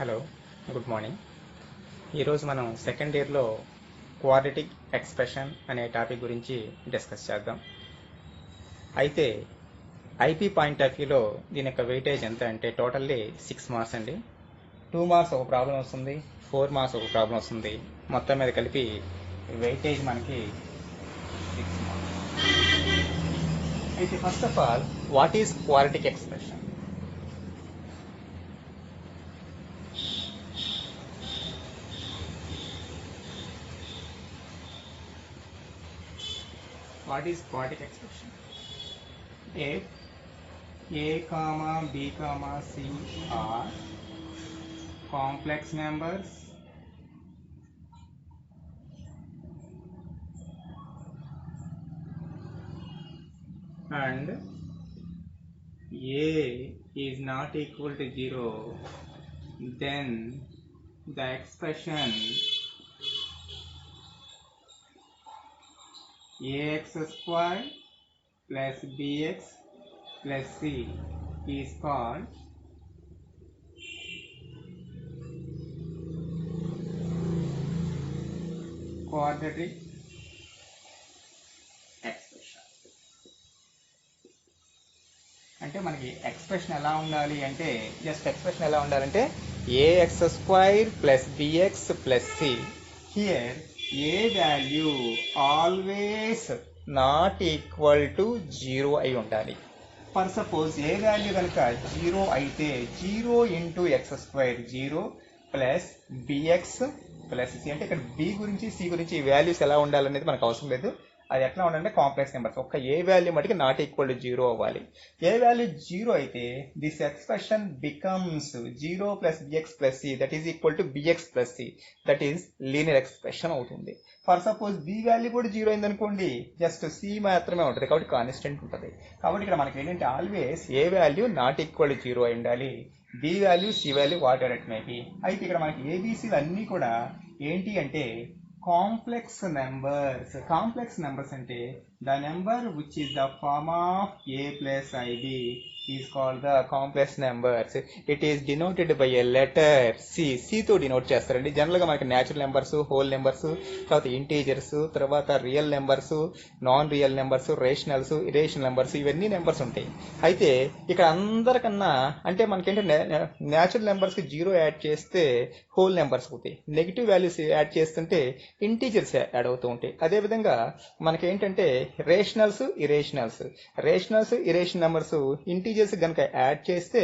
Hello, good morning. ఈరోజు మనం second ఇయర్లో క్వాడ్రాటిక్ ఎక్స్ప్రెషన్ అనే టాపిక్ గురించి డిస్కస్ చేద్దాం. అయితే ఐపీ పాయింట్ ఆఫ్ వ్యూలో దీని యొక్క వెయిటేజ్ ఎంత అంటే టోటల్లీ 6 మార్క్స్ అండి. 2 మార్క్స్ ఒక ప్రాబ్లం వస్తుంది, 4 మార్క్స్ ఒక ప్రాబ్లం వస్తుంది. మొత్తం మీద కలిపి వెయిటేజ్ మనకి 6 మార్క్స్. అయితే first of all, what is quadratic expression? What is quadratic expression? If a comma b comma c are complex numbers and a is not equal to 0, then the expression ax square plus bx plus c is called quadratic expression. అంటే మనకి expression ఎలా ఉండాలి అంటే expression ఎలా ఉండాలంటే ax square plus bx plus c. Here a value always not equal to 0 అయి ఉండాలి. For suppose a value కనుక 0 అయితే 0 into x square 0 plus b x plus c. అంటే ఇక్కడ బి గురించి సి గురించి ఈ వాల్యూస్ ఎలా ఉండాలనేది మనకు అవసరం లేదు. అది ఎట్లా ఉండాలంటే కాంప్లెక్స్ నెంబర్స్. ఒక్క ఏ వాల్యూ మటుకు నాట్ ఈక్వల్ టు 0 అవ్వాలి. ఏ వాల్యూ 0 అయితే this expression becomes 0 plus b x plus c that is equal to b x plus c, that is linear expression అవుతుంది. ఫర్ సపోజ్ బి వాల్యూ కూడా 0 అయింది అనుకోండి, just see మాత్రమే ఉంటుంది కాబట్టి కాన్స్టెంట్ ఉంటుంది. కాబట్టి ఇక్కడ మనకి ఏంటంటే always a value not equal to 0 అయి ఉండాలి, b value c value whatever it may be. అయితే ఇక్కడ మనకి ఏబిసిలు అన్నీ కూడా ఏంటి అంటే కాంప్లెక్స్ నెంబర్స్. కాంప్లెక్స్ నెంబర్స్ అంటే the number which is the form of a plus i b is called the complex numbers. It is denoted by a letter c. సితో డినోట్ చేస్తారండి. జనరల్గా మనకి న్యాచురల్ నెంబర్స్, హోల్ నెంబర్స్, తర్వాత integers, తర్వాత real numbers, non real numbers, rationals, irrational numbers, ఇవన్నీ numbers ఉంటాయి. అయితే ఇక్కడ అందరికన్నా అంటే మనకేంటంటే న్యాచురల్ నెంబర్స్కి 0 యాడ్ చేస్తే హోల్ నెంబర్స్ అవుతాయి, నెగిటివ్ వాల్యూస్ యాడ్ చేస్తుంటే ఇంటీజర్స్ యాడ్ అవుతూ ఉంటాయి. అదేవిధంగా మనకేంటంటే రేషనల్స్, ఇరేషనల్ నెంబర్స్, ఇంటీజర్స్ కనుక యాడ్ చేస్తే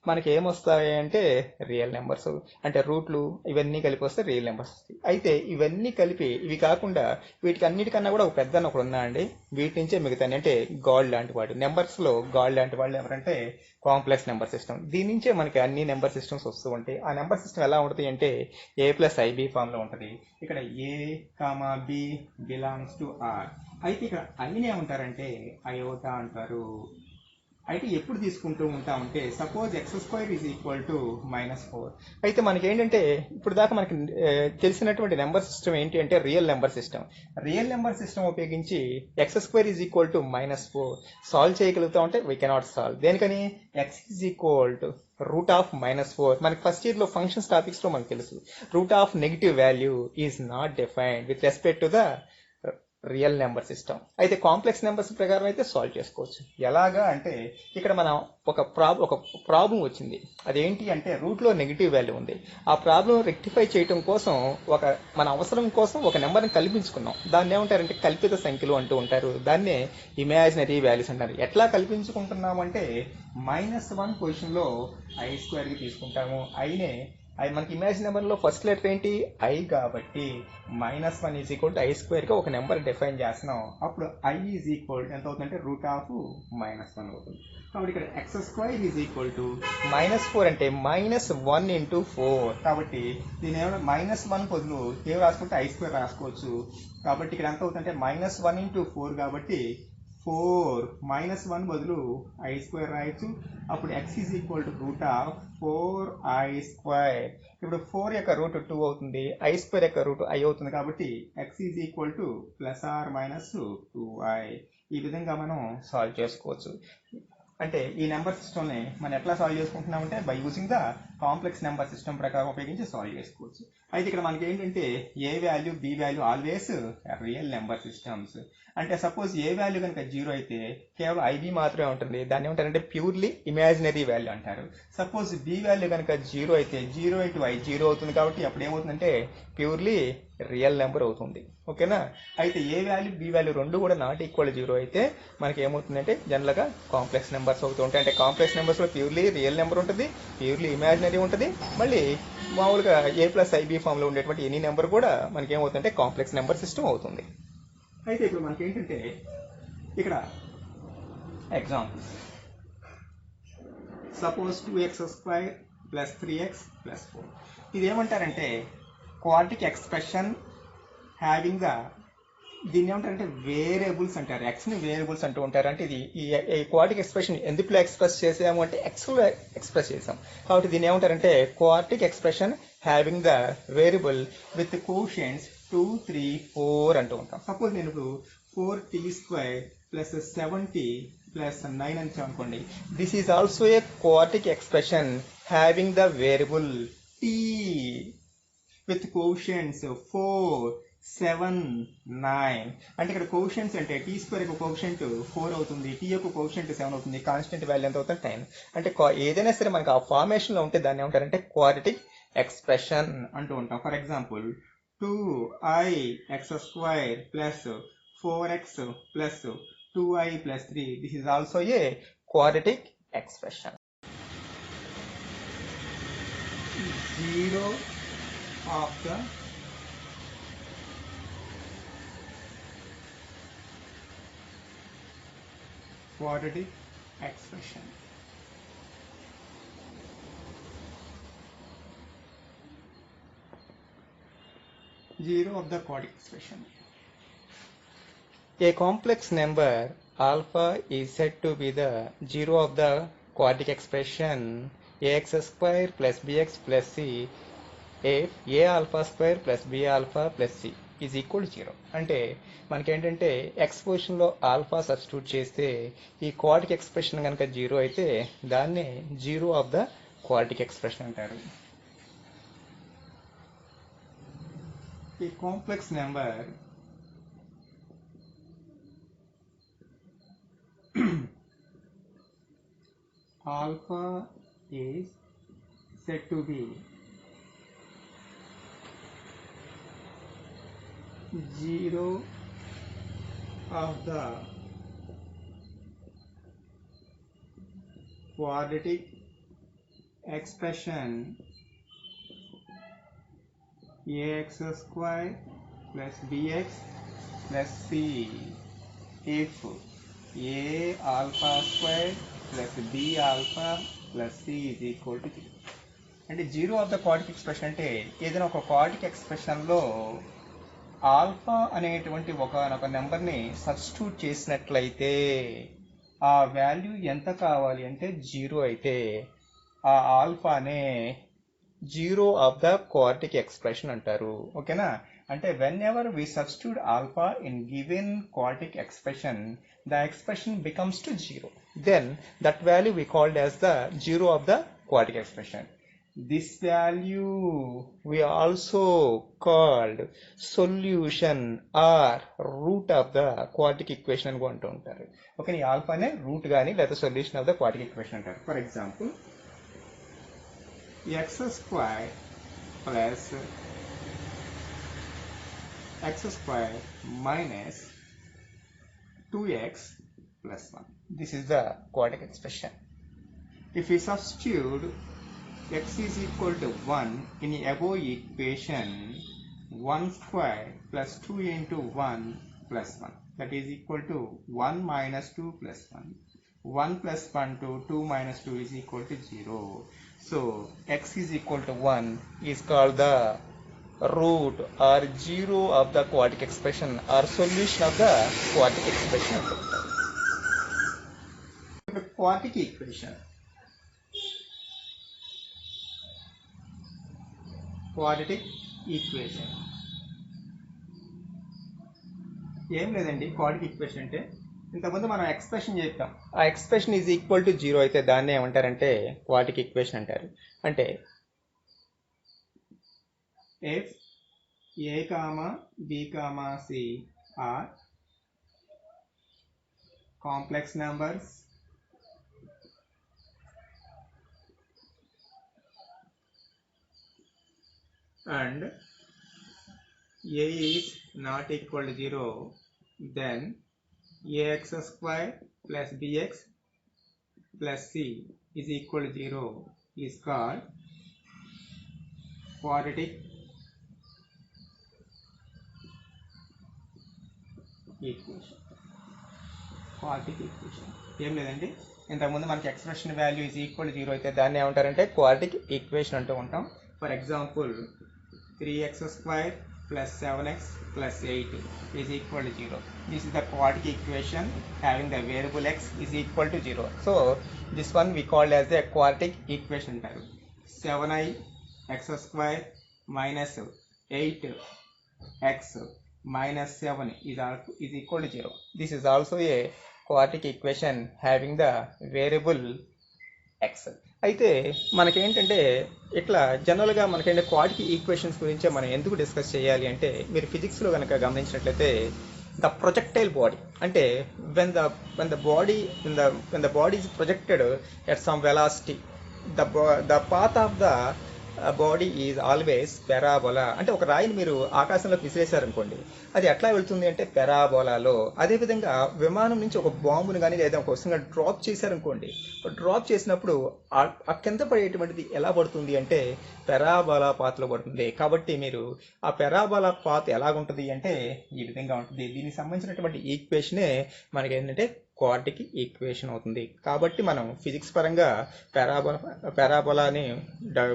మనకి ఏమొస్తాయి అంటే రియల్ నెంబర్స్. అంటే రూట్లు ఇవన్నీ కలిపి వస్తే రియల్ నెంబర్స్ వస్తాయి. అయితే ఇవన్నీ కలిపి ఇవి కాకుండా వీటికి అన్నిటికన్నా కూడా ఒక పెద్ద ఒకడు ఉన్నా అండి. వీటి నుంచే మిగతా అంటే గాడ్ లాంటి వాడు, నెంబర్స్లో గాడ్ లాంటి వాళ్ళు ఎవరంటే కాంప్లెక్స్ నెంబర్ సిస్టమ్. దీని నుంచే మనకి అన్ని నెంబర్ సిస్టమ్స్ వస్తూ ఉంటాయి. ఆ నెంబర్ సిస్టమ్ ఎలా ఉంటుంది అంటే ఏ ప్లస్ ఐబి ఫామ్ లో ఉంటుంది. ఇక్కడ a comma b belongs to R. అయితే ఇక్కడ ఐని ఏమంటారంటే అయోటా అంటారు. అయితే ఎప్పుడు తీసుకుంటూ ఉంటామంటే suppose x square is equal to -4. అయితే మనకి ఏంటంటే ఇప్పుడు దాకా మనకి తెలిసినటువంటి నెంబర్ సిస్టమ్ ఏంటి అంటే real number system. Real number system ఉపయోగించి x square is equal to -4 solve చేయగలుగుతా ఉంటే వీ కెనాట్ సాల్వ్. దేనికని x is equal to root of -4. మనకి ఫస్ట్ ఇయర్ లో ఫంక్షన్స్ టాపిక్స్ లో మనకు తెలుసు root of negative value is not defined with respect to the real number system. అయితే complex numbers ప్రకారం అయితే సాల్వ్ చేసుకోవచ్చు. ఎలాగా అంటే ఇక్కడ మనం ఒక ప్రాబ్లం వచ్చింది. అదేంటి అంటే రూట్లో నెగిటివ్ వాల్యూ ఉంది. ఆ ప్రాబ్లం రెక్టిఫై చేయడం కోసం మన అవసరం కోసం ఒక నెంబర్ని కల్పించుకున్నాం. దాన్ని ఏమంటారంటే కల్పిత సంఖ్యలు అంటూ ఉంటారు. దాన్నే ఇమాజినరీ వాల్యూస్ అంటారు. ఎట్లా కల్పించుకుంటున్నాము అంటే -1 పొజిషన్లో ఐ స్క్వేర్కి తీసుకుంటాము. ఐనే మనకి ఇమాజిన్ నెంబర్లో ఫస్ట్ లెటర్ ఏంటి ఐ కాబట్టి -1 ఈజ్ ఈక్వల్ టు ఐ స్క్వేర్గా ఒక నెంబర్ డిఫైన్ చేస్తున్నాం. అప్పుడు ఐ ఈజ్ ఈక్వల్ ఎంత అవుతుందంటే రూట్ ఆఫ్ -1 అవుతుంది. కాబట్టి ఇక్కడ X square is equal to -4 అంటే -1 ఇంటూ 4. కాబట్టి దీని ఏమైనా -1 బదులు ఏం రాసుకుంటే ఐ స్క్వేర్ రాసుకోవచ్చు. కాబట్టి ఇక్కడ ఎంత అవుతుందంటే -1 ఇంటూ 4 కాబట్టి 4 -1 బదులు ఐ స్క్వేర్ రాయొచ్చు. అప్పుడు X is equal to root of 4i square. ఇప్పుడు 4 యొక్క రూట్ 2 అవుతుంది, ఐ స్క్వేర్ యొక్క రూట్ ఐ అవుతుంది. కాబట్టి X is equal to +or - 2i. ఈ విధంగా మనం సాల్వ్ చేసుకోవచ్చు. అంటే ఈ నెంబర్ సిస్టమ్ని మనం ఎట్లా సాల్వ్ చేసుకుంటున్నామంటే by using the complex number system ప్రకారం ఉపయోగించి సాల్వ్ చేసుకోవచ్చు. అయితే ఇక్కడ మనకి ఏంటంటే a value b value always real number systems. అంటే సపోజ్ ఏ వాల్యూ కనుక 0 అయితే కేవలం ఐబి మాత్రమే ఉంటుంది, దాన్ని ఏమంటారంటే ప్యూర్లీ ఇమాజినరీ వాల్యూ అంటారు. సపోజ్ బి వాల్యూ కనుక 0 అయితే 0 ఇంటూ ఐ 0 అవుతుంది, కాబట్టి అప్పుడు ఏమవుతుందంటే ప్యూర్లీ రియల్ నెంబర్ అవుతుంది. ఓకేనా. అయితే ఏ వాల్యూ బి వాల్యూ రెండు కూడా నాట్ ఈక్వల్ 0 అయితే మనకి ఏమవుతుందంటే జనరల్గా కాంప్లెక్స్ నెంబర్స్ అవుతూ ఉంటాయి. అంటే కాంప్లెక్స్ నెంబర్స్లో ప్యూర్లీ రియల్ నెంబర్ ఉంటుంది, ప్యూర్లీ ఇమాజినరీ ఉంటుంది, మళ్ళీ మామూలుగా ఏ ప్లస్ ఐబీ ఫామ్లో ఉండేటువంటి ఎనీ నెంబర్ కూడా మనకి ఏమవుతుందంటే కాంప్లెక్స్ నెంబర్ సిస్టమ్ అవుతుంది. అయితే ఇప్పుడు మనకి ఏంటంటే ఇక్కడ ఎగ్జాంపుల్స్. Suppose 2x² + 3x + 4. ఇది ఏమంటారంటే క్వాడ్రిటిక్ ఎక్స్ప్రెషన్ హ్యావింగ్ ద, దీన్ని ఏమంటారంటే వేరియబుల్స్ అంటారు. ఎక్స్ని వేరియబుల్స్ అంటూ ఉంటారు. అంటే ఇది ఈ క్వాడ్రిటిక్ ఎక్స్ప్రెషన్ ఎందులో ఎక్స్ప్రెస్ చేసాము అంటే ఎక్స్లో ఎక్స్ప్రెస్ చేసాం, కాబట్టి దీన్ని ఏమంటారంటే quadratic expression having the variable with coefficients 2, 3, 4 అంటూ ఉంటాం. సపోజ్ నేను ఇప్పుడు 4t² + 7t + 9 అని అనుకోండి. This is also a quadratic expression having the variable t with coefficients 4, 7, 9. అంటే ఇక్కడ కోషియంట్స్ అంటే t² యొక్క కోషియంట్ 4 అవుతుంది, t యొక్క కోషియంట్ 7 అవుతుంది, కాన్స్టెంట్ వాల్యూ ఎంత అవుతుంది 10. అంటే ఏదైనా సరే మనకి ఆ ఫార్మేషన్లో ఉంటే దాన్ని ఏమంటారంటే క్వాడ్రిటిక్ ఎక్స్ప్రెషన్ అంటూ ఉంటాం. For example 2ix² + 4x + 2i + 3. This is also a quadratic expression. 0 of the quadratic expression. Zero of the quadratic expression. A complex number alpha is said to be the zero of the quadratic expression ax² + bx + c if a♁² + b♁ + c is equal to 0. అంటే మనకేంటంటే X పొజిషన్లో alpha substitute చేస్తే ఈ quadratic expression కనుక 0 అయితే దాన్ని zero of the quadratic expression అంటారు. ఈ complex number alpha is said to be zero of the quadratic expression ax² + bx + c if a♁² + b♁ + c is equal to 0. అంటే zero of the quadratic expression అంటే ఏదైనా ఒక quadratic ఎక్స్ప్రెషన్లో alpha అనేటువంటి ఒకనొక నెంబర్ని substitute చేసినట్లయితే ఆ వాల్యూ ఎంత కావాలి అంటే 0 అయితే ఆ ఆల్ఫానే zero of the quadratic expression అంటారు. ఓకేనా. అంటే whenever we substitute alpha in given quadratic expression the expression becomes to 0. Then that value we called as the zero of the quadratic expression. This value we also called solution or root of the quadratic equation అని అంటూ ఉంటారు. Okay, ఈ ఆల్ఫానే route కానీ లేదా solution of the quadratic equation అంటారు. For example x² minus 2x plus 1. This is the quadratic expression. If we substitute x is equal to 1 in the above equation, 1 square plus 2 into 1 plus 1, that is equal to 1 minus 2 plus 1. 1 plus 1 to 2 minus 2 is equal to 0. So x is equal to 1 is called the root or zero of the quadratic expression or solution of the quadratic expression. The quadratic equation. Quadratic equation ఏం లేదండి. Quadratic equation అంటే ఇంతకుముందు మనం expression చెప్పాం. ఆ expression is equal to 0 అయితే దాన్ని ఏమంటారంటే క్వాడ్రాటిక్ ఈక్వేషన్ అంటారు. అంటే if a, b, c are complex numbers and a is not equal to 0, then ax square plus bx plus c is equal to 0 is called quadratic equation. Quadratic equation ఏం లేదండి, ఇంతకుముందు మనకి expression value is equal 0 అయితే దాన్ని ఏమంటారంటే quadratic equation అంటూ ఉంటాం. For example 3x² plus 7x plus 8 is equal to 0. This is the quadratic equation having the variable x is equal to 0. So this one we call as the quadratic equation antaru. 7x² minus 8x minus 7 is equal to 0. This is also a quadratic equation having the variable x. అయితే మనకేంటంటే ఇట్లా జనరల్గా మనకేంటే quadratic equations గురించే మనం ఎందుకు discuss చేయాలి అంటే, మీరు ఫిజిక్స్లో కనుక గమనించినట్లయితే ద ప్రొజెక్టైల్ బాడీ అంటే when the body is projected at some velocity, the path of the body is always parabola. అంటే ఒక రాయిని మీరు ఆకాశంలోకి విసిరేశారనుకోండి, అది ఎట్లా వెళ్తుంది అంటే పెరాబోలాలో. అదేవిధంగా విమానం నుంచి ఒక బాంబును కానీ లేదా ఒక వస్తువుని డ్రాప్ చేశారనుకోండి, డ్రాప్ చేసినప్పుడు ఆ కింద పడేటువంటిది ఎలా పడుతుంది అంటే పెరాబోలా పాత్లో పడుతుంది. కాబట్టి మీరు ఆ పెరాబోలా పాత్ ఎలాగుంటుంది అంటే ఈ విధంగా ఉంటుంది. దీనికి సంబంధించినటువంటి ఈక్వేషనే మనకి ఏంటంటే క్వాడ్రాటిక్ ఈక్వేషన్ అవుతుంది. కాబట్టి మనం ఫిజిక్స్ పరంగా పెరాబోలాని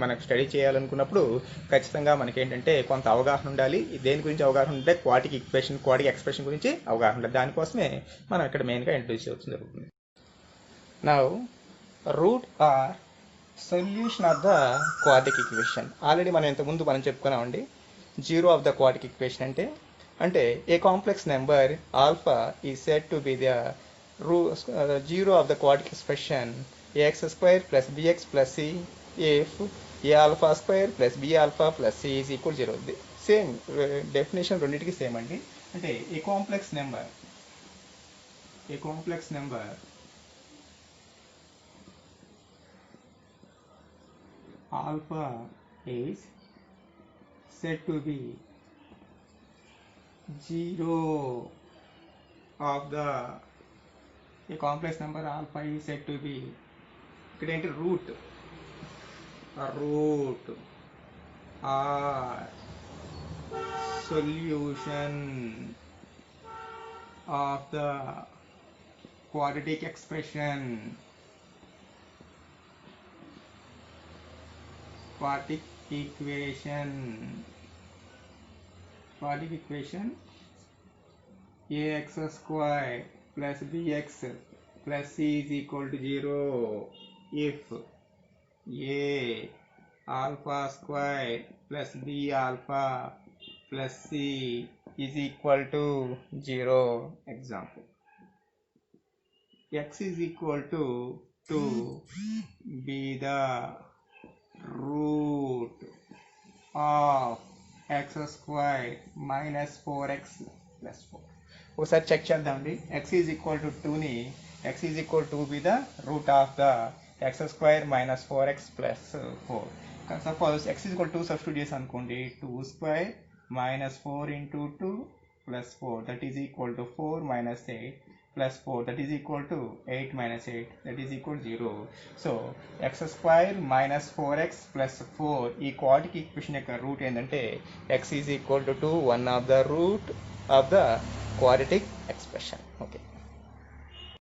మనకు స్టడీ చేయాలనుకున్నప్పుడు ఖచ్చితంగా మనకేంటంటే కొంత అవగాహన ఉండాలి. దేని గురించి అవగాహన ఉంటే క్వాడ్రాటిక్ ఎక్స్ప్రెషన్ గురించి అవగాహన ఉండాలి. దానికోసమే మనం ఇక్కడ మెయిన్గా ఇంట్రడ్యూస్ చేయడం జరుగుతుంది. Now root or solution of the quadratic equation. Already మనం ఇంతకుముందు చెప్పుకున్నామండి. Zero of the quadratic equation అంటే ఏ complex number alpha is said to be the zero of the quadratic expression ax² plus bx plus c if a alpha square plus b alpha plus c is equal to 0. Same definition రెండింటికి same అండి. అంటే ఏ complex నెంబర్ alpha is said to be zero of the a complex number alpha is said to be ఇక్కడ ఏంటి root or solution of the quadratic expression. Quadratic equation ax² plus bx plus c is equal to 0 if a alpha square plus b alpha plus c is equal to 0. Example, x is equal to 2 be the root of x² minus 4x plus 4. ఒకసారి check చేద్దామండి. x is equal to 2ని x is equal to be the root of the x² minus 4x plus 4. Suppose x is equal 2 substitute చేసి అనుకోండి, 2² minus 4 into 2 plus 4 that is equal to 4 minus 8 plus 4 that is equal to 8 minus 8 that is equal to 0. So x² minus 4x plus 4 ఈ quadratic equation యొక్క route ఏంటంటే x is equal to 2, one of the root of the quadratic expression. Okay.